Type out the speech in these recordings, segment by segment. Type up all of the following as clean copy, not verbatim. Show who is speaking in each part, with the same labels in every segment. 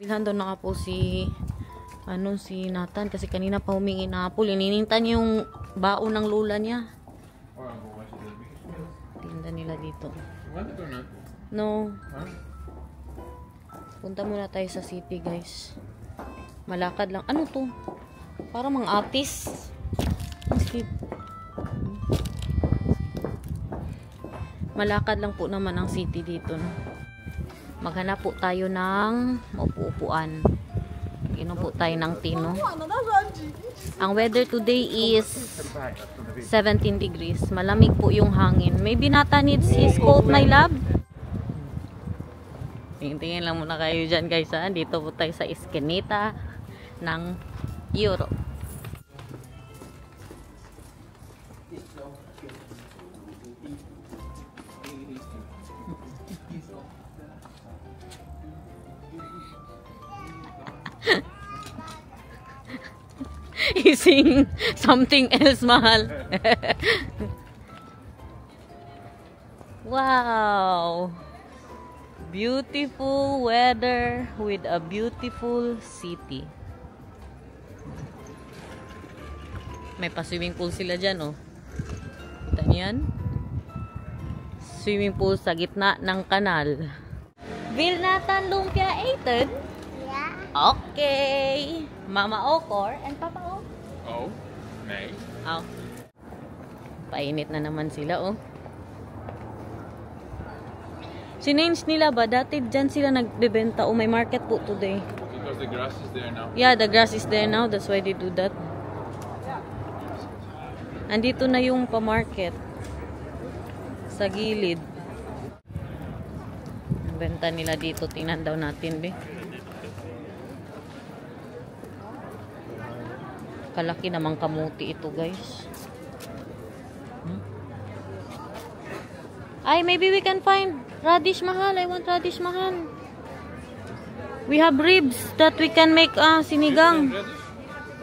Speaker 1: Bilhan daw na po si si Nathan kasi kanina pa humingi na apple. Ininintan niya yung baon ng lula niya. Tinda nila dito. No. Punta muna tayo sa city, guys. Malakad lang. Ano to? Parang mga atis. Malakad lang po naman ang city dito. No? Maghanap po tayo ng upuan. Inom po tayo ng tino. Ang weather today is 17 degrees. Malamig po yung hangin. Maybe Nathan needs his coat, my love. Tingin lang muna kayo dyan, guys. Ha? Dito po tayo sa Eskinita ng Europe. Ising something else, mahal. Wow! Beautiful weather with a beautiful city. May pa-swimming pool sila dyan, oh. Kita niyan? Swimming pool sa gitna ng kanal. Will Nathan lumpia eaten?
Speaker 2: Yeah.
Speaker 1: Okay. Mama Okor and Papa O.
Speaker 3: Oh, May.
Speaker 1: Oh. Painit na naman sila, oh. Sinange nila ba? Dati dyan sila nagbebenta. Oh, may market po today.
Speaker 3: Because the grass is there now.
Speaker 1: Yeah, the grass is there now. That's why they do that. Andito na yung pa-market. Sa gilid. Ang benta nila dito. Tingnan daw natin, be. Kalaki namang kamuti ito, guys. Ay, maybe we can find radish, mahal. I want radish, mahal. We have ribs that we can make sinigang.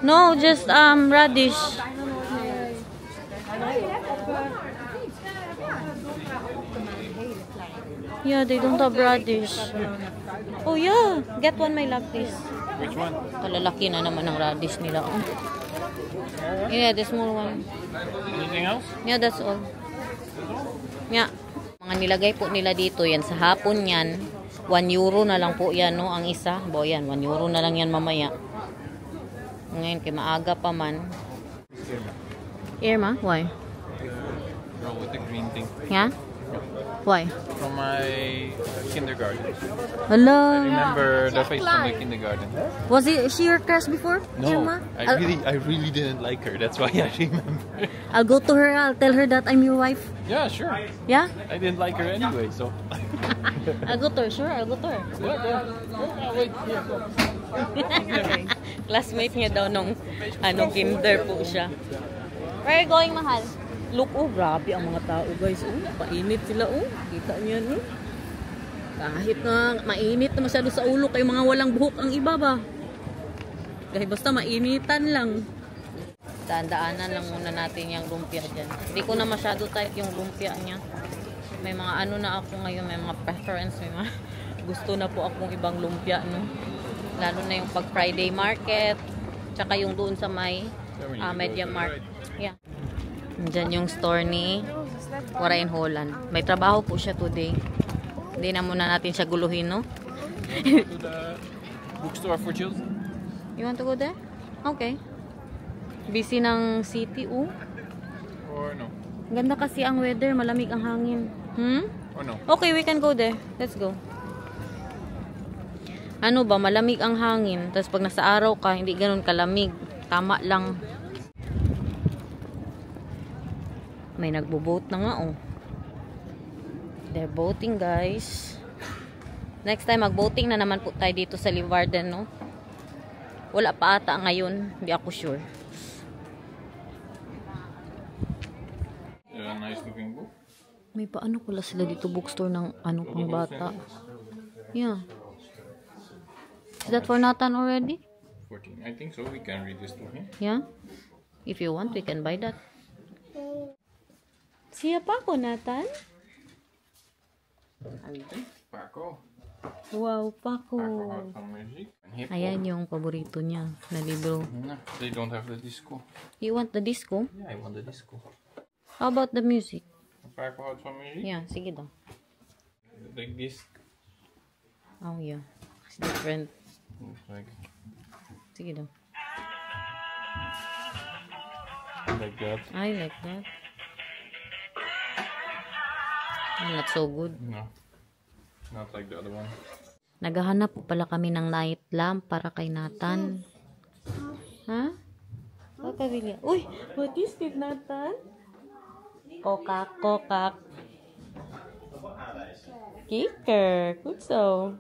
Speaker 1: No, just radish. Yeah, they don't have radish. Oh yeah, get one, my love, please.
Speaker 3: Which one?
Speaker 1: Kalalaki na naman ang radish nila. Oh. Yeah, the small one.
Speaker 3: Anything else?
Speaker 1: Yeah, that's all. Yeah. Mga nilagay po nila dito, yan sa hapon yan. 1 euro na lang po yan, no? Ang isa. Bo, yan. 1 euro na lang yan mamaya. Ngayon, kay maaga pa man. Irma? Why?
Speaker 3: No, with the green thing.
Speaker 1: Yeah? Why?
Speaker 3: From my kindergarten.
Speaker 1: Hello.
Speaker 3: I remember the face from my kindergarten.
Speaker 1: Was she your crush before?
Speaker 3: No,
Speaker 1: Irma?
Speaker 3: I really didn't like her. That's why I remember.
Speaker 1: I'll go to her. I'll tell her that I'm your wife.
Speaker 3: Yeah, sure.
Speaker 1: Yeah?
Speaker 3: I didn't like her anyway, so.
Speaker 1: I'll go to her. Sure, I'll go to her.
Speaker 3: Yeah, go. Wait, here, go.
Speaker 1: Classmate niya daw nung kinder po siya. Where are you going, mahal? Look, oh, grabe ang mga tao, guys. Oh, painit sila, oh. Kita niyo, no? Kahit nga mainit na masyado sa ulo, kayo mga walang buhok ang iba ba? Dahil basta mainitan lang. Daan-daanan lang muna natin yung lumpia dyan. Hindi ko na masyado type yung lumpia niya. May mga ano na ako ngayon, may mga preference, may mga gusto na po akong ibang lumpia, no? Lalo na yung pag Friday market, tsaka yung doon sa may Media Markt. Yeah. Diyan yung store ni Warren Holland. May trabaho po siya today. Hindi na muna natin siya guluhin, no?
Speaker 3: To the bookstore for children.
Speaker 1: You want to go there? Okay. Busy ng city, oh.
Speaker 3: Or no?
Speaker 1: Ganda kasi ang weather, malamig ang hangin.
Speaker 3: Or no?
Speaker 1: Okay, we can go there. Let's go. Ano ba, malamig ang hangin. Tapos pag nasa araw ka, hindi ganun kalamig. Tama lang. May nagbo-boat na nga, oh. They're boating, guys. Next time, mag-boating na naman po tayo dito sa Leeuwarden, no? Wala pa ata ngayon. Hindi ako sure.
Speaker 3: Nice looking book.
Speaker 1: May paano pala sila dito bookstore ng pang bata. Yeah. Is that for Nathan already?
Speaker 3: 14. I think so. We can read this to him.
Speaker 1: Yeah. If you want, we can buy that. Siya pa ako, Nathan?
Speaker 3: Paco.
Speaker 1: Wow, Paco.
Speaker 3: Van muziek. En hip-hop.
Speaker 1: Ayan yung paborito niya na libro.
Speaker 3: No, they don't have the disco.
Speaker 1: You want the disco?
Speaker 3: Yeah, I want the disco.
Speaker 1: How about the music?
Speaker 3: Paco houdt van muziek.
Speaker 1: Yeah, sige daw.
Speaker 3: Like this.
Speaker 1: Oh yeah, it's different.
Speaker 3: Like
Speaker 1: Sige daw.
Speaker 3: that.
Speaker 1: I like that. Not so good.
Speaker 3: No. Not like the other one.
Speaker 1: Naghahanap po pala kami ng night lamp para kay Nathan. Ha? Kakabili. Uy! What is it, Nathan? Kokak, kokak. Kicker. Good so.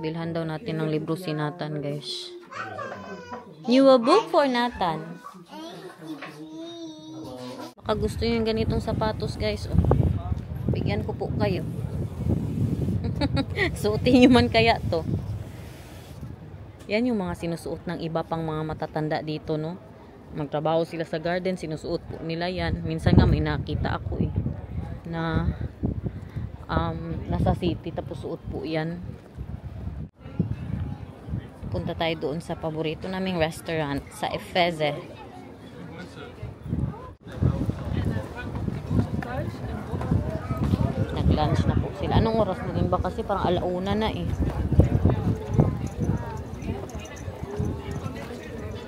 Speaker 1: Bilhan daw natin ng libro si Nathan, guys. New book for Nathan. Baka gusto nyo yung ganitong sapatos, guys. Oh. Bigyan ko po kayo. Suotin nyo man kaya to. Yan yung mga sinusuot ng iba pang mga matatanda dito, no? Magtrabaho sila sa garden, sinusuot po nila yan. Minsan nga may nakita ako eh. Na nasa city, tapos suot po yan. Punta tayo doon sa paborito naming restaurant sa Efeze. Nag-lunch na po sila. Anong oras na rin ba? Kasi parang alauna na eh.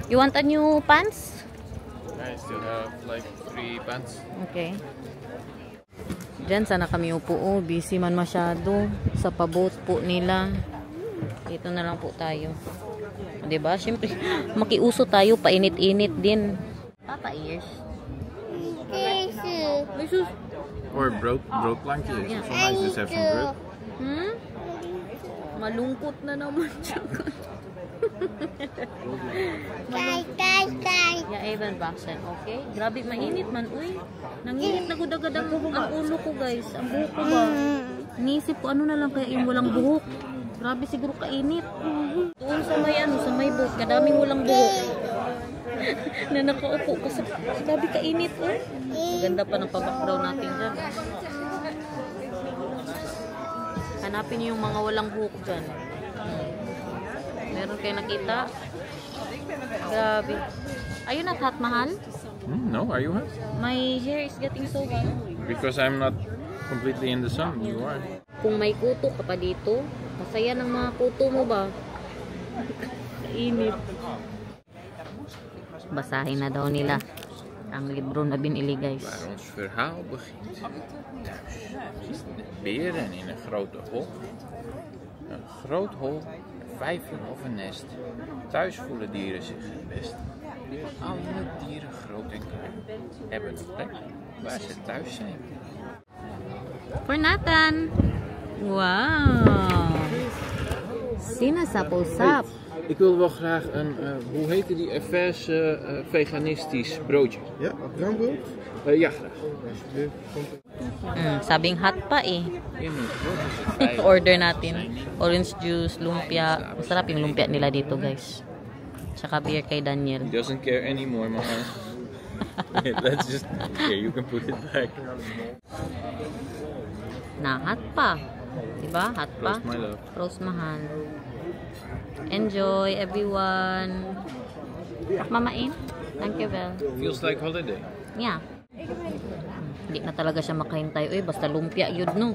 Speaker 1: You want a new pants?
Speaker 3: I still have like 3 pants.
Speaker 1: Okay. Diyan sana kami upo. Oh, busy man masyado. Sa pabot po nila. Dito na lang po tayo. Diba? Siyempre, makiuso tayo. Painit-init din. Papa ears. Jesus.
Speaker 3: Or broodplankje. Yeah. So nice to have some bread.
Speaker 1: Hmm? Malungkot na naman siya. Yeah, even Baxen, okay? Grabe, mainit man, uy. Nanginit na gudagad ang ulo ko, guys. Ang buhok ko ba? Nisip ko, ano na lang kaya yung walang buhok. Grabe, siguro kainit. Doon sa may buhok, kadaming walang buhok. Na nakaupo ko sa grabe kainit, uy. Maganda pa ng pa-background natin dyan. Hanapin niyo yung mga walang buhok dyan. Meron kayo nakita? Grabe. Are you not hot, mahal?
Speaker 3: No, are you hot?
Speaker 1: My hair is getting so hot.
Speaker 3: Because I'm not completely in the sun. You are.
Speaker 1: Kung may kuto ka pa dito, masaya ng mga kuto mo ba? Kainit. Basahin na daw nila ang libro na binili, guys.
Speaker 3: Waar ons verhaal begint. Thuis. Beren in een grote hol. Een groot hol, vijver of een nest. Thuis voelen dieren zich het best. Alle dieren, groot en klein, hebben een plek waar ze thuis zijn.
Speaker 1: For Nathan. Wow. Sinasapusap.
Speaker 3: Ik wil wel graag een, hoe heette die, Efeze veganistisch broodje.
Speaker 2: Ja, bruin brood?
Speaker 3: Ja, graag.
Speaker 1: Sabing hot pa eh. Order natin. Orange juice, lumpia. Masarap yung lumpia nila dito, guys. Tsaka beer kay Daniel.
Speaker 3: He doesn't care anymore, mama. Let's just, here, you can put it back.
Speaker 1: Na hot pa. Diba? Hot pa.
Speaker 3: Close, my love.
Speaker 1: Close, mahal. Enjoy, everyone. Mamain? Thank you, Belle.
Speaker 3: Feels like holiday.
Speaker 1: Yeah. Hindi na talaga siya makahintay. Uy, basta lumpia yun, no?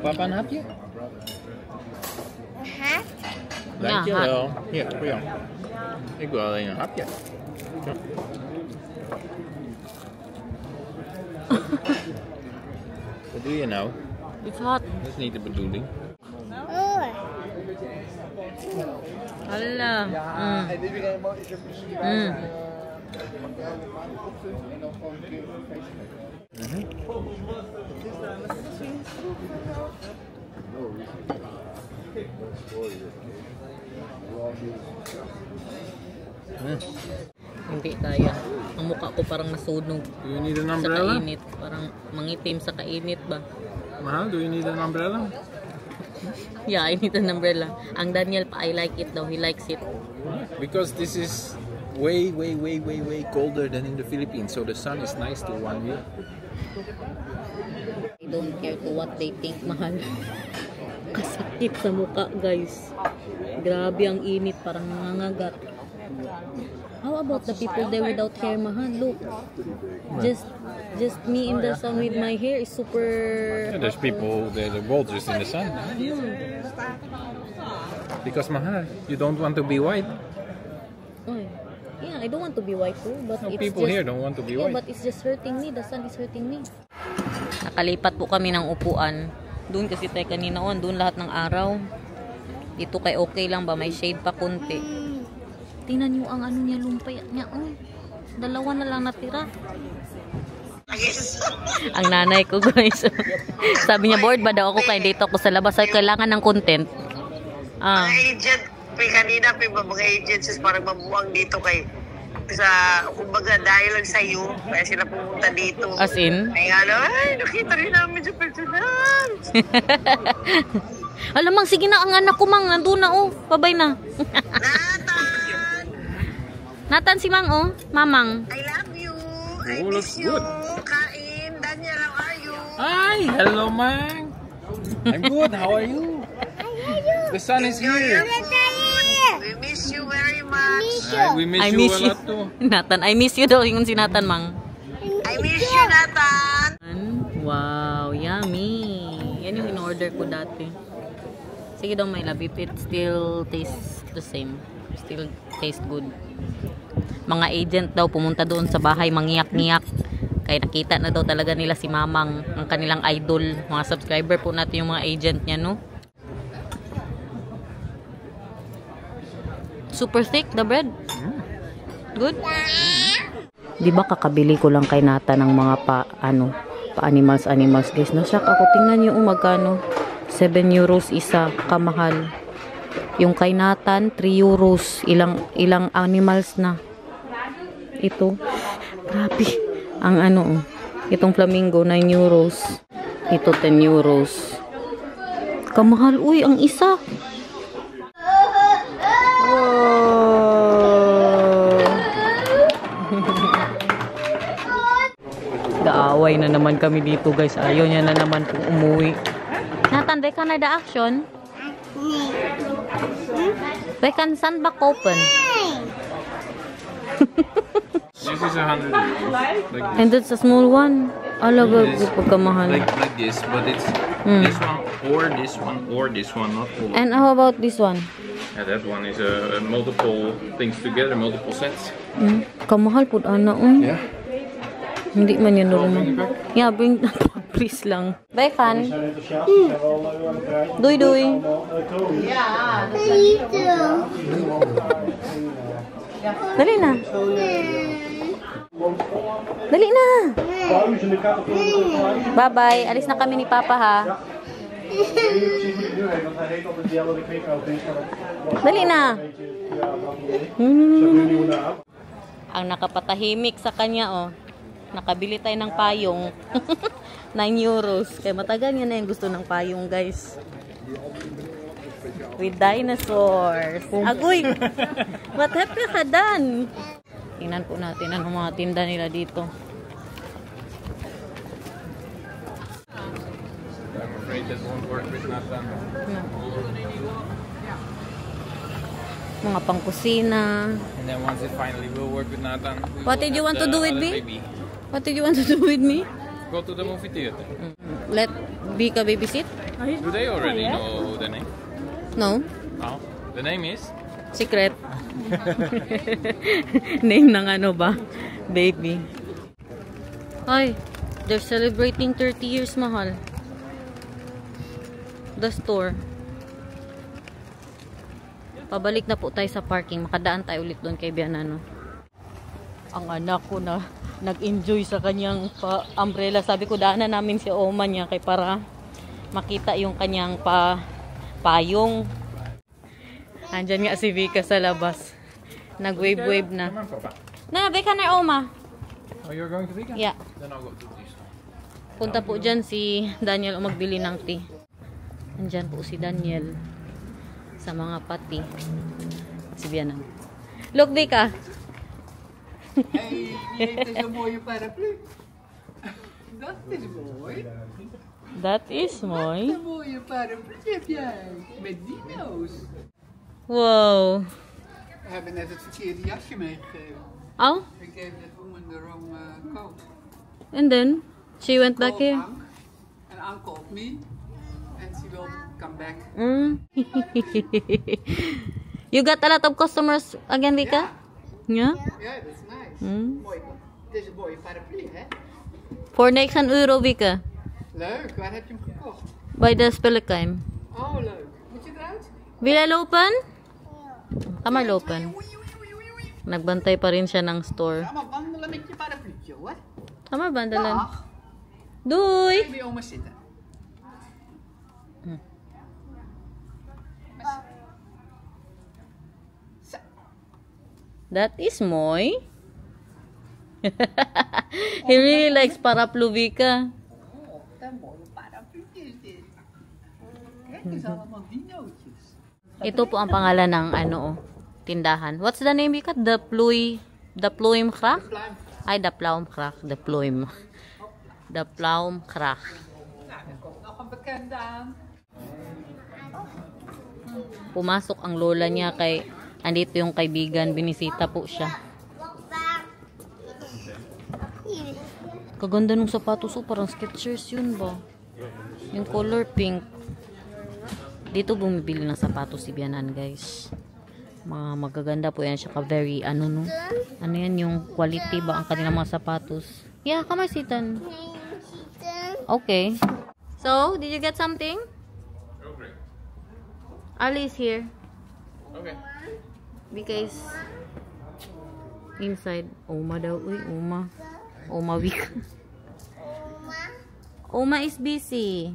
Speaker 3: Papa, een hapje?
Speaker 2: Hap?
Speaker 3: Dankjewel. Hier, voor jou. Ik wil alleen een hapje. Zo. Wat doe je nou?
Speaker 1: It's hot.
Speaker 3: Dat is niet de bedoeling.
Speaker 1: Hala. Hindi kaya. Ang mukha ko parang nasunog.
Speaker 3: Do you need an
Speaker 1: Sa
Speaker 3: umbrella?
Speaker 1: kainit. Parang mangitim sa kainit ba?
Speaker 3: Mahal, do you need an umbrella?
Speaker 1: Yeah, I need an umbrella. Ang Daniel pa, I like it daw. He likes it.
Speaker 3: Because this is way colder than in the Philippines, so the sun is nice to one view.
Speaker 1: I don't care to what they think, mahal. Kasakit sa mukha, guys. Grabe ang init, parang nangangagat. How about the people there without hair, mahal? Look. Just me in the sun with my hair is super...
Speaker 3: Yeah, there's people, they're both just in the sun. Because, mahal, you don't want to be white.
Speaker 1: Oh, yeah, I don't want to be white too, but
Speaker 3: No,
Speaker 1: it's
Speaker 3: people
Speaker 1: just,
Speaker 3: here don't want to be
Speaker 1: yeah,
Speaker 3: white.
Speaker 1: but it's just hurting me. The sun is hurting me. Nakalipat po kami ng upuan. Doon kasi tayo kanina on, doon lahat ng araw. Dito kay okay lang ba, may shade pa kunti. Tingnan niyo ang ano niya, lumpay niya. Oh, dalawa na lang natira. Ang nanay ko, guys. Sabi niya, bored ba daw ako kaya dito ako sa labas. Ay, kailangan ng content.
Speaker 2: Mga agent, kanina mga agencies parang mabuwang dito kay sa, kumbaga dahil lang sa iyo, kaya sila pumunta dito.
Speaker 1: As in?
Speaker 2: Ay nakita rin namin sa personal.
Speaker 1: Alamang, sige na, ang anak ko mang, nandun na, oh. Babay na. Nathan si Mang, oh. Mamang.
Speaker 2: I love you. I
Speaker 3: Oh,
Speaker 2: miss
Speaker 3: looks
Speaker 2: you.
Speaker 3: good.
Speaker 2: Kain. Daniel, how are you?
Speaker 3: Hi, hello, Mang. I'm good. How are you? The sun is here.
Speaker 2: We miss you very much.
Speaker 3: We miss
Speaker 1: I
Speaker 3: you
Speaker 1: miss
Speaker 3: a
Speaker 1: you.
Speaker 3: lot too.
Speaker 1: Nathan, I miss you daw. Yung si Nathan, Mang.
Speaker 2: I miss you, Nathan.
Speaker 1: Wow, yummy. Yan yung in-order ko dati. Sige daw, my love. If it still tastes the same. Still tastes good. Mga agent daw pumunta doon sa bahay, mangiyak-ngiyak. Kaya nakita na daw talaga nila si Mamang, ang kanilang idol. Mga subscriber po natin yung mga agent niya, no? Super thick, the bread. Good? Di ba kakabili ko lang kay Nata ng mga pa-animals guys. Nasyak ako. Tingnan niyo magkano. 7 euros isa, kamahal. Yung kay Nathan, 3 euros. Ilang animals na. Ito. Grabe. Ang itong flamingo, 9 euros. Ito, 10 euros. Kamahal. Uy, ang isa. Gaaway na naman kami dito, guys. Ayaw niya na naman kung umuwi. Nathan, they can the action? They can sandbag open.
Speaker 3: This is 100 euros.
Speaker 1: And that's a small one. Alaga, pagkamahal.
Speaker 3: Like this, but it's this one or this one, not all.
Speaker 1: And how about this one?
Speaker 3: Yeah, that one is multiple things together, multiple sets.
Speaker 1: Kamahal po, ana.
Speaker 3: Yeah.
Speaker 1: Hindi man yan normal. Yeah, bring please lang. Bye, Kan. Duy. Dali na. Dali na. Bye-bye. Alis na kami ni Papa, ha. Dali na. Ang nakapatahimik sa kanya, oh. Nakabili tayo ng payong. 9 euros. Kaya matagal niya na yung gusto ng payong, guys. With dinosaurs. Agoy! What have you done? Tingnan po natin ang mga tinda nila dito.
Speaker 3: I'm afraid that won't work with Nathan.
Speaker 1: Mga pangkusina.
Speaker 3: And then once it finally will work with Nathan,
Speaker 1: What did you want to do with me? What did you want to do with me?
Speaker 3: Go to the movie theater.
Speaker 1: Let Vika babysit?
Speaker 3: Do they already know the name?
Speaker 1: No.
Speaker 3: Oh, the name is?
Speaker 1: Secret. Name ng ano ba? Baby. Ay, they're celebrating 30 years, mahal. The store. Pabalik na po tayo sa parking. Makadaan tayo ulit doon kay Bianano. Ang anak ko na nag-enjoy sa kanyang umbrella. Sabi ko, daanan namin si Oma niya kay para makita yung kanyang payong. Andyan nga si Vika sa labas. Nag-wave-wave na. Na, Vika na Oma.
Speaker 3: Oh, you're going to Vika?
Speaker 1: Yeah.
Speaker 3: Then I'll go to this one.
Speaker 1: Punta po dyan si Daniel o magbili ng tea. Andyan po si Daniel sa mga pati. Si Bianang. Look, Vika.
Speaker 4: Hey, wie heeft deze mooie paraplu? Dat is mooi.
Speaker 1: That is mooi.
Speaker 4: Een mooie paraplu heb jij. Met dino's.
Speaker 1: Wow.
Speaker 4: We hebben net het verkeerde jasje meegegeven.
Speaker 1: Oh,
Speaker 4: We gave that woman the wrong coat.
Speaker 1: and then she went back
Speaker 4: Called
Speaker 1: here.
Speaker 4: Ank, and Ank called me. And she will come back.
Speaker 1: You got a lot of customers again, Vika? Yeah?
Speaker 4: Ja, dat is nice.
Speaker 1: Mm.
Speaker 4: Mooi. Het is een mooie paraplu, hè?
Speaker 1: Voor €9, Vika.
Speaker 4: Leuk. Waar heb je hem gekocht?
Speaker 1: Bij de Spullenkeim.
Speaker 4: Oh, leuk. Moet je eruit?
Speaker 1: Wil jij lopen? Ga maar lopen. Nagbantay pa rin siya ng store.
Speaker 4: Ga maar wandelen met je parapluutje, hoor.
Speaker 1: Ga maar bandalan.
Speaker 4: Dag.
Speaker 1: Doei!
Speaker 4: Ga bij oma zitten. Zo.
Speaker 1: That is mooi. He really likes paraplu, Vika.
Speaker 4: Oh, wat een mooie parapluutje is dit. Kijk eens, allemaal dinootjes.
Speaker 1: Ito po ang pangalan ng tindahan. What's the name, Vika? The Pluim Krak? Ay, the Pluim Krak. The Pluim. The Pluim Krak.
Speaker 4: Nou, er komt nog een bekende aan.
Speaker 1: Pumasok ang lola niya kay andito yung kaibigan, binisita po siya. Kaganda nung sapatos, parang Skechers yun ba? Yung color pink. Dito bumibili ng sapatos si Bianan, guys. Mga magaganda po yan siya, very ano yan yung quality ba ang kanilang mga sapatos. Yeah, come on, Sitan. Okay. So, did you get something?
Speaker 3: Okay.
Speaker 1: Ali is here.
Speaker 3: Okay.
Speaker 1: Because inside, Oma daw. Uy, Oma. Oma week. Oma is busy.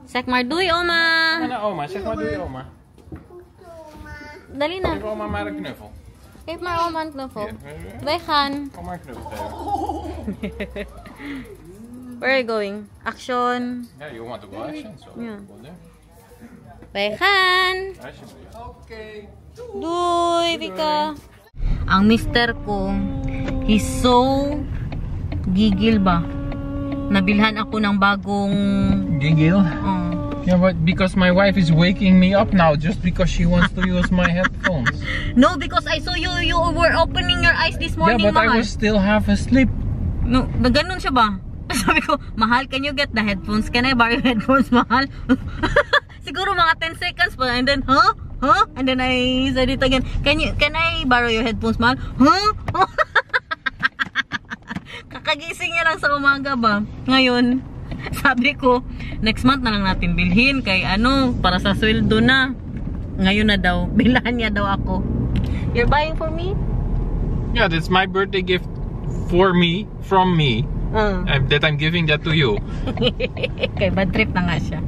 Speaker 1: Zeg maar doei, Oma.
Speaker 3: Ga naar oma, zeg maar doei oma.
Speaker 1: Dali na.
Speaker 3: Geef oma maar een knuffel.
Speaker 1: Geef maar Oma een knuffel.
Speaker 3: Hier.
Speaker 1: Wij gaan.
Speaker 3: Kom maar een knuffel geven.
Speaker 1: Where are you going? Action.
Speaker 3: Ja, you want to go action, so
Speaker 1: Ja.
Speaker 3: go there.
Speaker 1: Wij gaan.
Speaker 3: Alsjeblieft.
Speaker 4: Oké.
Speaker 1: Doei, Vika. Ang mister ko, he's so gigil ba? Nabilhan ako ng bagong...
Speaker 3: Gigil? Yeah, but because my wife is waking me up now just because she wants to use my headphones.
Speaker 1: No, because I saw you were opening your eyes this morning,
Speaker 3: Yeah, but
Speaker 1: mahal.
Speaker 3: I was still half asleep.
Speaker 1: No, ganun siya ba? Sabi ko, mahal, can you get the headphones? Can I borrow your headphones, mahal? Siguro mga 10 seconds pa. And then, huh? Huh? And then I said it again. Can I borrow your headphones, mahal? Huh? Kakagising niya lang sa umaga ba? Ngayon, sabi ko, next month na lang natin bilhin kay para sa sweldo na. Ngayon na daw, bilhan niya daw ako. You're buying for me?
Speaker 3: Yeah, that's my birthday gift for me, from me. That I'm giving that to you.
Speaker 1: Kay bad trip na nga siya.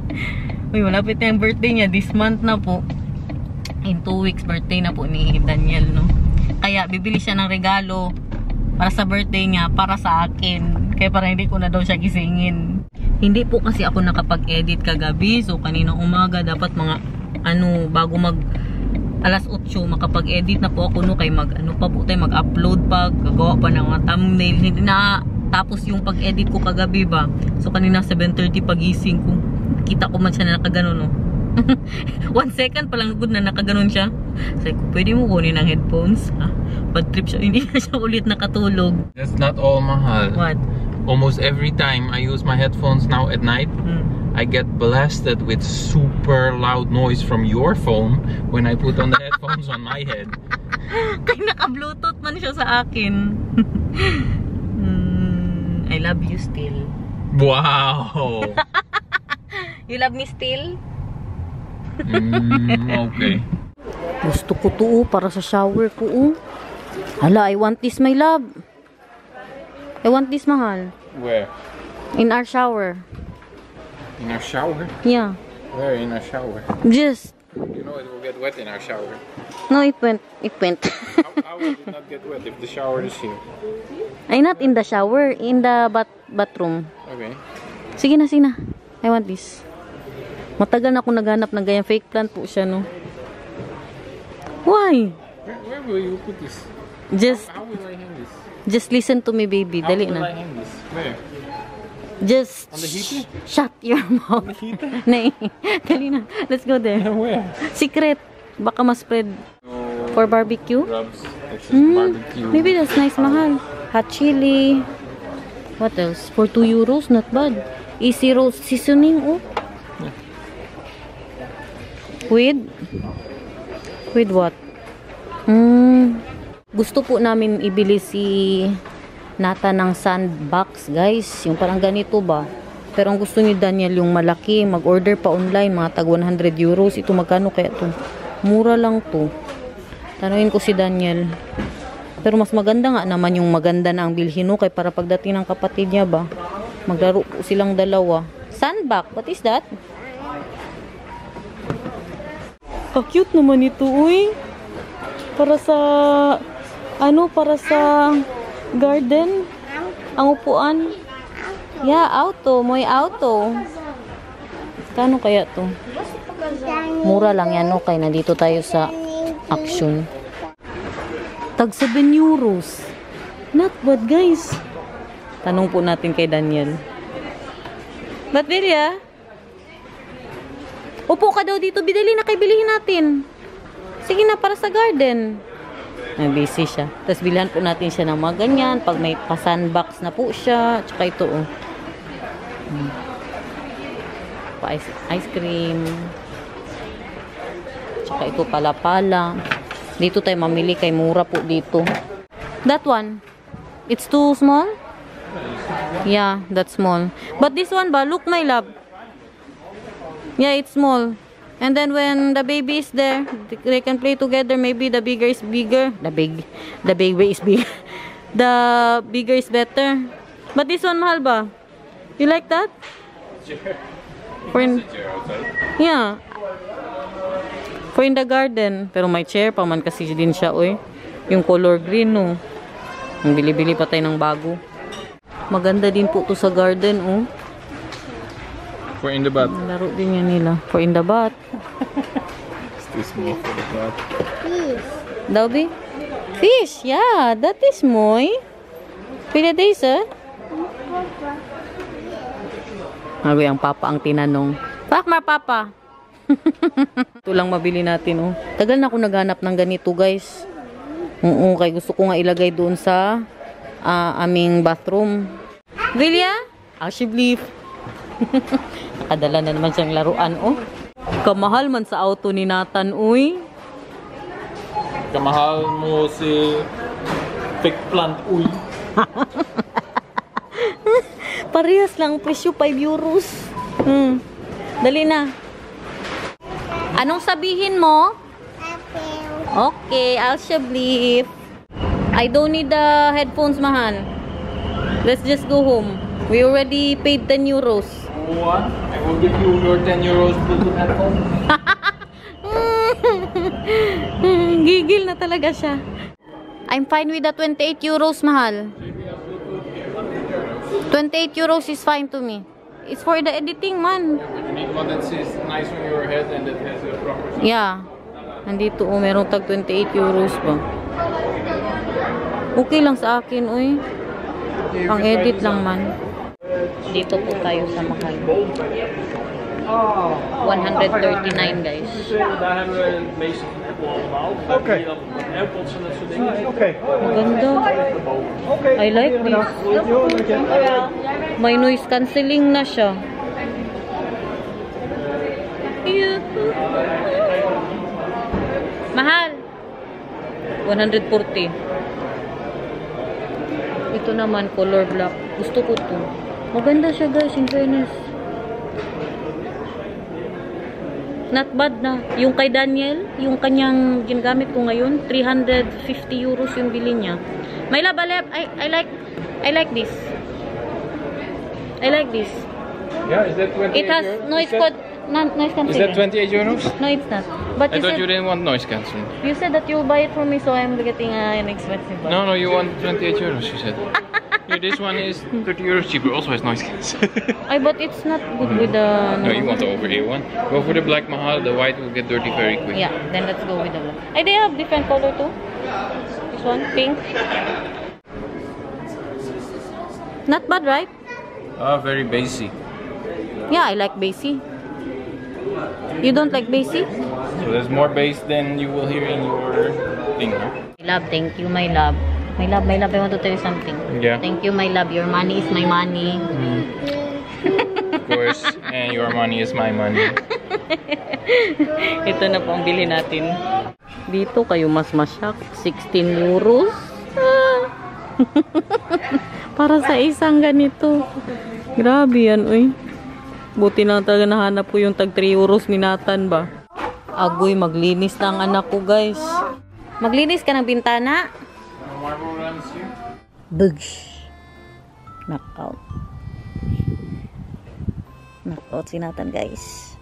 Speaker 1: Uy, malapit na yung birthday niya. This month na po. In 2 weeks, birthday na po ni Daniel, no? Kaya, bibili siya ng regalo para sa birthday niya, para sa akin. Kaya parang hindi ko na daw siya gisingin. Hindi po kasi ako nakapag-edit kagabi. So, kaninang umaga, dapat mga, bago mag alas 8, makapag-edit na po ako, no? Kay mag-upload pa, gagawa pa ng mga thumbnail. Hindi na tapos yung pag-edit ko kagabi ba. So, kanina 7:30 pagising ko. Kita ko man siya na nakaganon, no? 1 second palang good na nakaganon siya. Sabi ko, pwede mo kunin ng headphones? Bad trip siya. Hindi na siya ulit nakatulog.
Speaker 3: That's not all, mahal.
Speaker 1: What?
Speaker 3: Almost every time I use my headphones now at night, I get blasted with super loud noise from your phone when I put on the headphones on my head.
Speaker 1: Kaya naka-bluetooth man siya sa akin. I love you still.
Speaker 3: Wow!
Speaker 1: You love me still?
Speaker 3: Okay.
Speaker 1: Gusto ko to para sa shower ko. Hala, I want this, my love. I want this, mahal.
Speaker 3: Where?
Speaker 1: In our shower.
Speaker 3: In our shower?
Speaker 1: Yeah.
Speaker 3: Where in our shower?
Speaker 1: Just.
Speaker 3: You know it will get wet in our shower.
Speaker 1: No, it went.
Speaker 3: How will it not get wet if the shower is here?
Speaker 1: I'm not in the shower. In the bathroom.
Speaker 3: Okay.
Speaker 1: Sige na. I want this. Matagal na ako naghanap ng ganyan. Fake plant po siya, no? Why?
Speaker 3: Where will you put this?
Speaker 1: Just
Speaker 3: How will I hang this?
Speaker 1: just listen to me, baby.
Speaker 3: How
Speaker 1: Dali
Speaker 3: will I
Speaker 1: na.
Speaker 3: hang this? Where?
Speaker 1: Just
Speaker 3: On the heater?
Speaker 1: shut your mouth. Nay, dali na. Let's go there.
Speaker 3: Where?
Speaker 1: Secret. Baka ma-spread for barbecue.
Speaker 3: Rubs. This is barbecue.
Speaker 1: Maybe that's nice, mahal. Hot chili. What else? For 2 euros, not bad. Easy roast seasoning, oh. With what? Gusto po namin ibili si Nata ng sandbox, guys. Yung parang ganito ba? Pero ang gusto ni Daniel yung malaki. Mag-order pa online, mga tag 100 euros. Ito magkano kaya to? Mura lang to. Tanungin ko si Daniel. Pero mas maganda nga naman yung maganda na ang bilhin, no? Kaya para pagdating ng kapatid niya ba, maglaro po silang dalawa. Sandbox, what is that? Cute naman ito, uy. Para sa, para sa garden. Ang upuan. Yeah, auto. May auto. Kano kaya to? Mura lang yan, okay. Nandito tayo sa Action. Tag 7 euros. Not bad, guys. Tanong po natin kay Daniel. Ba't Vilya? Upo ka daw dito. Bidali na kay bilihin natin. Sige na, para sa garden. Busy siya. Tapos bilhan po natin siya ng mga ganyan. Pag may pa-sandbox na po siya. Tsaka ito, oh. Pa-ice cream. Tsaka ito pala-pala. Dito tayo mamili kay mura po dito. That one. It's too small? Yeah, that's small. But this one ba? Look, my love. Yeah, it's small. And then when the baby is there, they can play together. Maybe the bigger is bigger. The baby is big. The bigger is better. But this one, mahal ba? You like that? For in, yeah. For in the garden. Pero may chair pa man kasi din siya, oy. Yung color green, no. Yung bili-bili pa tayo ng bago. Maganda din po to sa garden, oh.
Speaker 3: For in the bath.
Speaker 1: Laro din yan nila. For in the bath.
Speaker 3: It's too small for the bath.
Speaker 1: Daw, be? Fish, yeah. That is moy. Pila days, eh? Abi, ang papa ang tinanong. Pakmar, papa. Ito lang mabili natin, oh. Tagal na ako naghanap ng ganito, guys. Oo, kaya gusto ko nga ilagay doon sa aming bathroom. Vilya? Ashibleaf. Nakadala na naman siyang laruan, oh. Kamahal man sa auto ni Nathan, uy.
Speaker 3: Kamahal mo si fake plant, uy.
Speaker 1: Parehas lang presyo, 5 euros. Dali na. Anong sabihin mo? Okay, I'll Ashibleaf. I don't need the headphones, mahal. Let's just go home. We already paid 10 euros.
Speaker 3: What? I will give you your 10 euros Bluetooth headphone.
Speaker 1: Gigil na talaga siya. I'm fine with the 28 euros, mahal. 28 euros is fine to me. It's for the editing, man.
Speaker 3: You need one that sits nice on your head and that has a proper sound.
Speaker 1: Yeah. Nandito, oh, merong tag 28 euros ba? Okay lang sa akin, uy. Ang edit lang man. Dito po tayo sa mahal. 139, guys.
Speaker 5: Okay. Okay.
Speaker 1: Maganda. I like this. May noise cancelling na siya. Mahal. 140. Ito naman, color black. Gusto ko to. Maganda siya, guys, in fairness. Not bad na. Yung kay Daniel, yung kanyang ginagamit ko ngayon, 350 euros yung bili niya. My love, I like this. I like this.
Speaker 3: Yeah, is that 28
Speaker 1: It has noise cancelling.
Speaker 3: Is that 28 euros?
Speaker 1: No, it's not. But
Speaker 3: I thought you didn't want noise cancelling.
Speaker 1: You said that you'll buy it for me, so I'm getting an expensive one.
Speaker 3: No, you want 28 euros, you said. Here, this one is 30 euros cheaper, also has noise cancelling.
Speaker 1: But it's not good with the...
Speaker 3: No, you want the over-ear one. Go for the black Mahal, the white will get dirty very quick.
Speaker 1: Yeah, then let's go with the black. They have different color too?
Speaker 3: This
Speaker 1: one, pink. Not bad, right?
Speaker 3: Very basic.
Speaker 1: Yeah, I like basic. You don't like basic?
Speaker 3: So there's more bass than you will hear in your thing, huh?
Speaker 1: My love, thank you, my love. My love, I want to tell you something.
Speaker 3: Yeah.
Speaker 1: Thank you, my love. Your money is my money.
Speaker 3: Of course, and your money is my money.
Speaker 1: Ito na po ang bilhin natin. Dito kayo mas masyak. 16 euros. Para sa isang ganito. Grabe yan, uy. Buti lang talaga nahanap ko yung tag 3 euros ni Nathan ba. Agoy, maglinis na ang anak ko, guys. Maglinis ka ng bintana? Bugs. Knockout. Knockout si Nathan, guys.